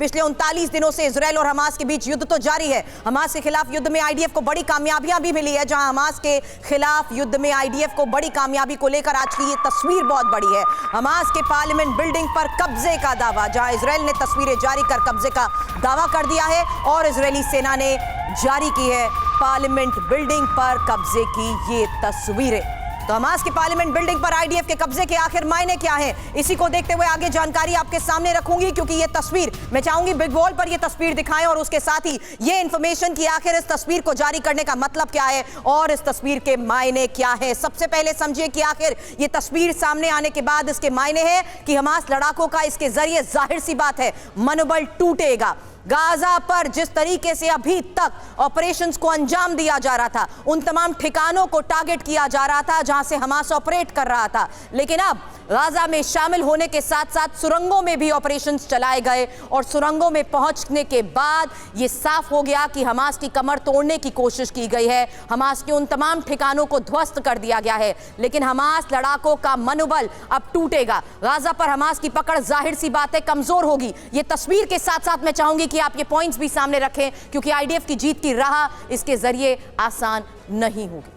पिछले 39 दिनों से इजराइल और हमास के बीच युद्ध तो जारी है। हमास के खिलाफ युद्ध में आईडीएफ को बड़ी कामयाबियां भी मिली है। जहां हमास के खिलाफ युद्ध में आईडीएफ को बड़ी कामयाबी को लेकर आज की ये तस्वीर बहुत बड़ी है। हमास के पार्लियामेंट बिल्डिंग पर कब्जे का दावा, जहां इजराइल ने तस्वीरें जारी कर कब्जे का दावा कर दिया है और इजरायली सेना ने जारी की है पार्लियामेंट बिल्डिंग पर कब्जे की ये तस्वीरें। तो हमास की पार्लियामेंट बिल्डिंग पर आईडीएफ के कब्जे के आखिर मायने क्या है, इसी को देखते हुए आगे जानकारी आपके सामने रखूंगी, क्योंकि ये तस्वीर मैं चाहूंगी बिग वॉल पर ये तस्वीर दिखाएं और उसके साथ ही ये इंफॉर्मेशन कि आखिर इस तस्वीर को जारी करने का मतलब क्या है और इस तस्वीर के मायने क्या है। सबसे पहले समझिए कि आखिर ये तस्वीर सामने आने के बाद इसके मायने हैं कि हमास लड़ाकों का इसके जरिए जाहिर सी बात है मनोबल टूटेगा। गाजा पर जिस तरीके से अभी तक ऑपरेशंस को अंजाम दिया जा रहा था, उन तमाम ठिकानों को टारगेट किया जा रहा था जहां से हमास ऑपरेट कर रहा था, लेकिन अब गाजा में शामिल होने के साथ साथ सुरंगों में भी ऑपरेशंस चलाए गए और सुरंगों में पहुंचने के बाद यह साफ हो गया कि हमास की कमर तोड़ने की कोशिश की गई है। हमास के उन तमाम ठिकानों को ध्वस्त कर दिया गया है, लेकिन हमास लड़ाकों का मनोबल अब टूटेगा। गाजा पर हमास की पकड़ जाहिर सी बात है कमजोर होगी। यह तस्वीर के साथ साथ मैं चाहूंगी कि आप ये पॉइंट्स भी सामने रखें, क्योंकि आईडीएफ की जीत की राह इसके जरिए आसान नहीं होगी।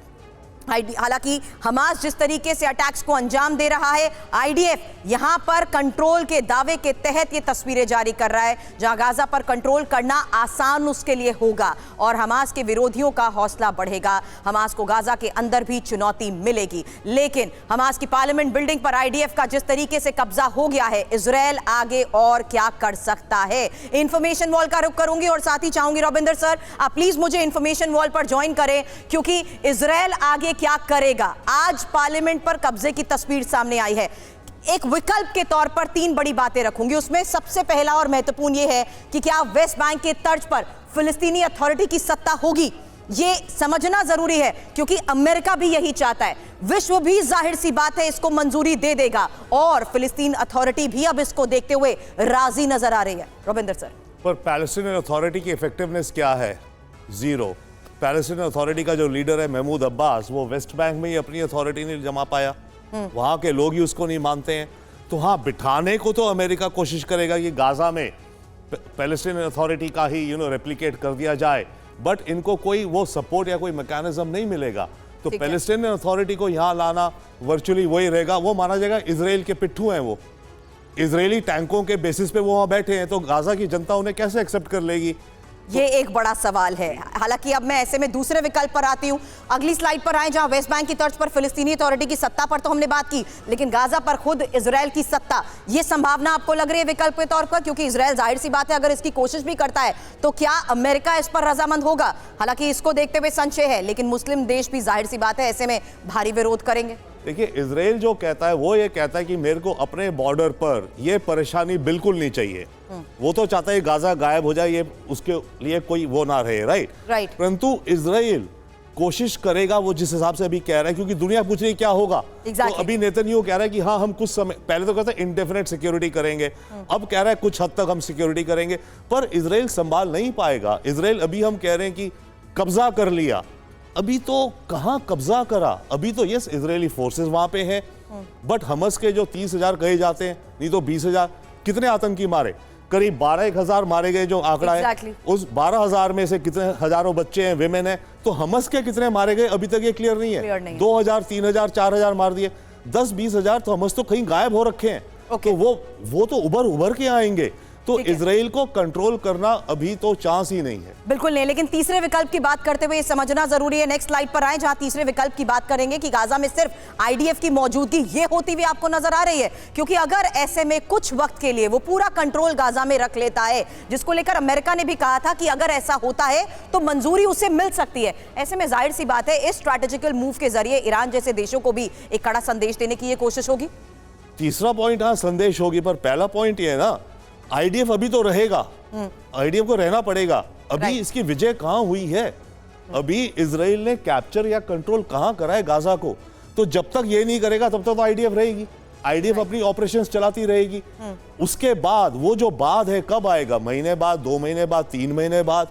हालांकि हमास जिस तरीके से अटैक्स को अंजाम दे रहा है, आईडीएफ यहां पर कंट्रोल के दावे के तहत ये तस्वीरें जारी कर रहा है, जहां गाजा पर कंट्रोल करना आसान उसके लिए होगा और हमास के विरोधियों का हौसला बढ़ेगा। हमास को गाजा के अंदर भी चुनौती मिलेगी, लेकिन हमास की पार्लियामेंट बिल्डिंग पर आईडीएफ का जिस तरीके से कब्जा हो गया है, इजराइल आगे और क्या कर सकता है। इंफॉर्मेशन वॉल का रुख करूंगी और साथ ही चाहूंगी रविंदर सर आप प्लीज मुझे इंफॉर्मेशन वॉल पर ज्वाइन करें, क्योंकि इजराइल आगे क्या करेगा। आज पार्लियामेंट पर कब्जे की तस्वीर सामने आई है। एक विकल्प के तौर पर तीन बड़ी बातें रखूंगी, उसमें सबसे पहला और महत्वपूर्ण यह है कि क्या वेस्ट बैंक के तर्ज पर फिलिस्तीनी अथॉरिटी की सत्ता होगी। यह समझना जरूरी है, क्योंकि अमेरिका भी यही चाहता है, विश्व भी जाहिर सी बात है इसको मंजूरी दे देगा और फिलिस्तीन अथॉरिटी भी अब इसको देखते हुए राजी नजर आ रही है। रविंदर सर, पर पैलेस्टीनियन अथॉरिटी की इफेक्टिवनेस क्या है? जीरो। पैलेस्टीनियन अथॉरिटी का जो लीडर है महमूद अब्बास, वो वेस्ट बैंक में ही अपनी अथॉरिटी नहीं जमा पाया, वहां के लोग ही उसको नहीं मानते हैं। तो हाँ, बिठाने को तो अमेरिका कोशिश करेगा कि गाजा में पैलेस्टीनियन अथॉरिटी का ही रेप्लिकेट कर दिया जाए, बट इनको कोई वो सपोर्ट या कोई मैकेनिज्म नहीं मिलेगा। तो पैलेस्टीनियन अथॉरिटी को यहाँ लाना वर्चुअली वही रहेगा, वो माना जाएगा इजराइल के पिट्ठू हैं, वो इजरायली टैंकों के बेसिस पे वो वहां बैठे हैं, तो गाजा की जनता उन्हें कैसे एक्सेप्ट कर लेगी? ये एक बड़ा सवाल है। हालांकि अब मैं ऐसे में दूसरे विकल्प पर आती हूं, अगली स्लाइड पर आए, जहां वेस्ट बैंक की तर्ज पर फिलिस्तीनी अथॉरिटी की सत्ता पर तो हमने बात की, लेकिन गाजा पर खुद इजराइल की सत्ता, ये संभावना आपको लग रही है विकल्प के तौर पर? क्योंकि इजराइल जाहिर सी बात है अगर इसकी कोशिश भी करता है तो क्या अमेरिका इस पर रजामंद होगा? हालांकि इसको देखते हुए संशय है, लेकिन मुस्लिम देश भी जाहिर सी बात है ऐसे में भारी विरोध करेंगे। देखिए, इजराइल जो कहता है वो ये कहता है कि मेरे को अपने बॉर्डर पर ये परेशानी बिल्कुल नहीं चाहिए। वो तो चाहता है गाजा गायब हो जाए, ये उसके लिए कोई वो ना रहे, राइट। परंतु इजराइल कोशिश करेगा वो जिस हिसाब से अभी कह रहा है, क्योंकि दुनिया पूछ रही क्या होगा। तो अभी नेतन्याहू कह रहा है कि हाँ हम कुछ समय पहले तो कहता है इंडेफिनिट सिक्योरिटी करेंगे, अब कह रहा है कुछ हद तक हम सिक्योरिटी करेंगे, पर इजराइल संभाल नहीं पाएगा। इजराइल अभी हम कह रहे हैं कि कब्जा कर लिया, अभी तो कहां कब्जा करा, अभी तो यस इजरायली फोर्सेस वहां पे हैं, बट हमस के जो 30,000 कहे जाते हैं, नहीं तो 20,000, कितने आतंकी मारे? करीब 12,000 मारे गए जो आंकड़ा है, उस 12,000 में से कितने हजारों बच्चे हैं, विमेन है, तो हमस के कितने मारे गए अभी तक ये क्लियर नहीं है। 2,000, 3,000, 4,000 मार दिए, 10-20,000 तो हमस तो कहीं गायब हो रखे हैं। तो वो तो उभर के आएंगे, तो इजराइल को कंट्रोल करना अभी तो चांस ही नहीं है। बिल्कुल नहीं, लेकिन तीसरे विकल्प की बात करते हुए समझना जरूरी है। नेक्स्ट स्लाइड पर आए, जहां तीसरे विकल्प की बात करेंगे कि गाजा में सिर्फ आईडीएफ की मौजूदगी ये होती हुई आपको नजर आ रही है, क्योंकि अगर ऐसे में कुछ वक्त के लिए वो पूरा कंट्रोल गाजा में रख लेता है, जिसको लेकर अमेरिका ने भी कहा था कि अगर ऐसा होता है तो मंजूरी उसे मिल सकती है, ऐसे में जाहिर सी बात है इस स्ट्रैटेजिकल मूव के जरिए ईरान जैसे देशों को भी एक कड़ा संदेश देने की ये कोशिश होगी। तीसरा पॉइंट हाँ संदेश होगी, पर पहला पॉइंट ये है ना, आईडीएफ अभी तो रहेगा, आईडीएफ को रहना पड़ेगा। अभी इसकी विजय कहां हुई है? अभी इजराइल ने कैप्चर या कंट्रोल कहां करा है गाजा को? तो जब तक ये नहीं करेगा तब तक तो आईडीएफ रहेगी, आईडीएफ अपनी ऑपरेशंस चलाती रहेगी। उसके बाद वो जो बाद है कब आएगा? महीने बाद, 2 महीने बाद, 3 महीने बाद,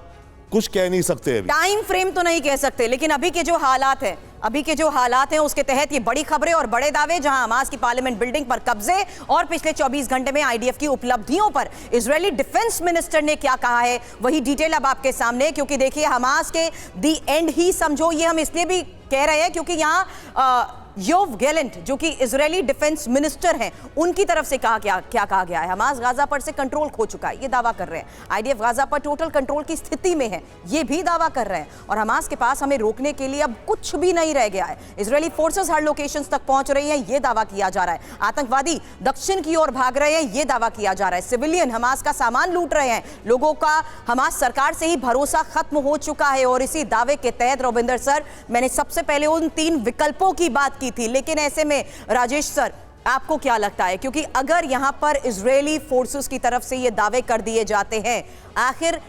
कुछ कह नहीं सकते। अभी टाइम फ्रेम तो नहीं कह सकते, लेकिन अभी के जो हालात है अभी के जो हालात हैं उसके तहत ये बड़ी खबरें और बड़े दावे, जहां हमास की पार्लियामेंट बिल्डिंग पर कब्जे और पिछले 24 घंटे में आईडीएफ की उपलब्धियों पर इजरायली डिफेंस मिनिस्टर ने क्या कहा है, वही डिटेल अब आपके सामने। क्योंकि देखिए, हमास के दी एंड ही समझो, ये हम इसलिए भी कह रहे हैं क्योंकि यहां योव गैलेंट जो कि इजरायली डिफेंस मिनिस्टर हैं, उनकी तरफ से क्या कहा गया है। हमास गाजा पर से कंट्रोल खो चुका है, ये दावा कर रहे हैं। आईडीएफ गाजा पर टोटल कंट्रोल की स्थिति में है, ये भी दावा कर रहे हैं। और हमास के पास हमें रोकने के लिए अब कुछ भी नहीं रह गया है। इजरायली फोर्सेस हर लोकेशंस तक पहुंच रही हैं, ये दावा किया जा रहा है। आतंकवादी दक्षिण की ओर भाग रहे हैं, ये दावा किया जा रहा है। सिविलियन हमास का सामान लूट रहे हैं। लोगों का हमास सरकार से ही भरोसा खत्म हो चुका है। और इसी दावे के तहत रविंदर सर, मैंने सबसे पहले उन 3 विकल्पों की बात की थी, लेकिन ऐसे में राजेश सर, आपको क्या लगता है, क्योंकि अगर यहां पर इजरायली फोर्सेस की तरफ से ये दावे कर दिए जाते हैं, आखिर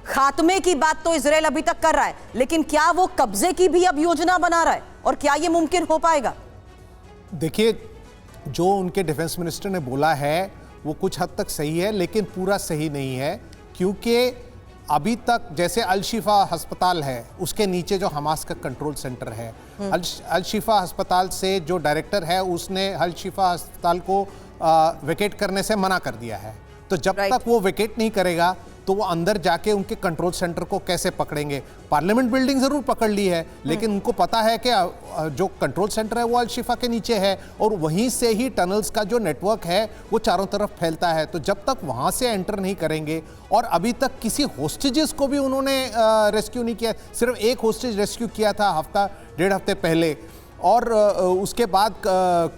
खात्मे की बात तो इजरायल अभी तक कर रहा है, लेकिन क्या वो कब्जे की भी अब योजना बना रहा है, और क्या ये मुमकिन हो पाएगा? देखिए, जो उनके डिफेंस मिनिस्टर ने बोला है वो कुछ हद तक सही है, लेकिन पूरा सही नहीं है। क्योंकि अभी तक जैसे अल शिफा अस्पताल है, उसके नीचे जो हमास का कंट्रोल सेंटर है, अल शिफा अस्पताल से जो डायरेक्टर है उसने अल शिफा अस्पताल को वेकेट करने से मना कर दिया है। तो जब तक वो वेकेट नहीं करेगा तो वो अंदर जाके उनके कंट्रोल सेंटर को कैसे पकड़ेंगे। पार्लियामेंट बिल्डिंग जरूर पकड़ ली है, लेकिन उनको पता है कि जो कंट्रोल सेंटर है वो अल शिफा के नीचे है, और वहीं से ही टनल्स का जो नेटवर्क है वो चारों तरफ फैलता है। तो जब तक वहां से एंटर नहीं करेंगे, और अभी तक किसी होस्टेजेस को भी उन्होंने रेस्क्यू नहीं किया, सिर्फ एक होस्टेज रेस्क्यू किया था 1.5 हफ्ते पहले, और उसके बाद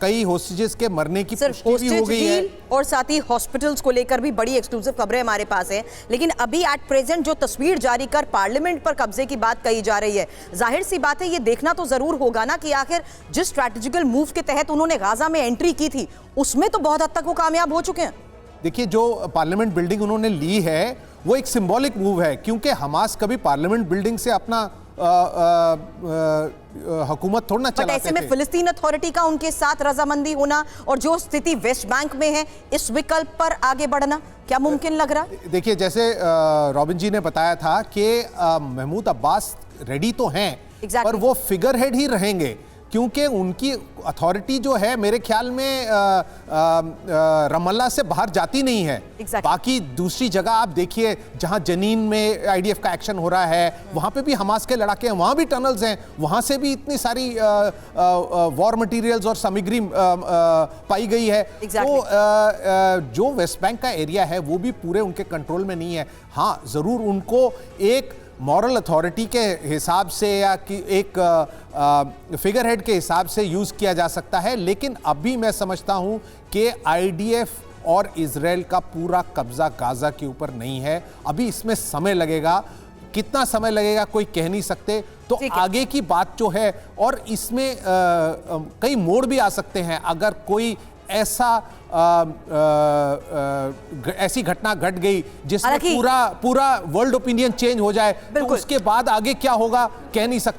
कई होस्टेजेस के मरने की पुष्टि भी हो गई है। और साथ ही हॉस्पिटल्स को लेकर भी बड़ी एक्सक्लूसिव खबरें हमारे पास हैं। लेकिन अभी एट प्रेजेंट जो तस्वीर जारी कर पार्लियामेंट पर कब्जे की बात कही जा रही है, जाहिर सी बात है ये देखना तो जरूर होगा ना कि आखिर जिस स्ट्रैटेजिकल मूव के तहत उन्होंने गाजा में एंट्री की थी, उसमें तो बहुत हद तक वो कामयाब हो चुके हैं। देखिए, जो पार्लियामेंट बिल्डिंग उन्होंने ली है वो एक सिंबॉलिक मूव है, क्योंकि हमास कभी पार्लियामेंट बिल्डिंग से अपना हुकूमत थोड़ा ना चलाते थे। ऐसे में फिलिस्तीन अथॉरिटी का उनके साथ रजामंदी होना और जो स्थिति वेस्ट बैंक में है, इस विकल्प पर आगे बढ़ना क्या मुमकिन लग रहा? देखिए, जैसे रॉबिन जी ने बताया था कि महमूद अब्बास रेडी तो हैं, पर वो फिगर हेड ही रहेंगे, क्योंकि उनकी अथॉरिटी जो है मेरे ख्याल में रमल्ला से बाहर जाती नहीं है। बाकी दूसरी जगह आप देखिए, जहां जनीन में आईडीएफ का एक्शन हो रहा है, वहां पे भी हमास के लड़ाके हैं, वहां भी टनल्स हैं, वहां से भी इतनी सारी वॉर मटेरियल्स और सामग्री पाई गई है। तो जो वेस्ट बैंक का एरिया है वो भी पूरे उनके कंट्रोल में नहीं है। हाँ, जरूर उनको एक मॉरल अथॉरिटी के हिसाब से या कि एक फिगर हेड के हिसाब से यूज किया जा सकता है, लेकिन अभी मैं समझता हूं कि आईडीएफ और इजराइल का पूरा कब्जा गाजा के ऊपर नहीं है। अभी इसमें समय लगेगा, कितना समय लगेगा कोई कह नहीं सकते। तो आगे की बात जो है, और इसमें कई मोड़ भी आ सकते हैं। अगर कोई ऐसी घटना घट गई जिसमें पूरा वर्ल्ड ओपिनियन चेंज हो जाए, तो उसके बाद आगे क्या होगा कह नहीं सकते।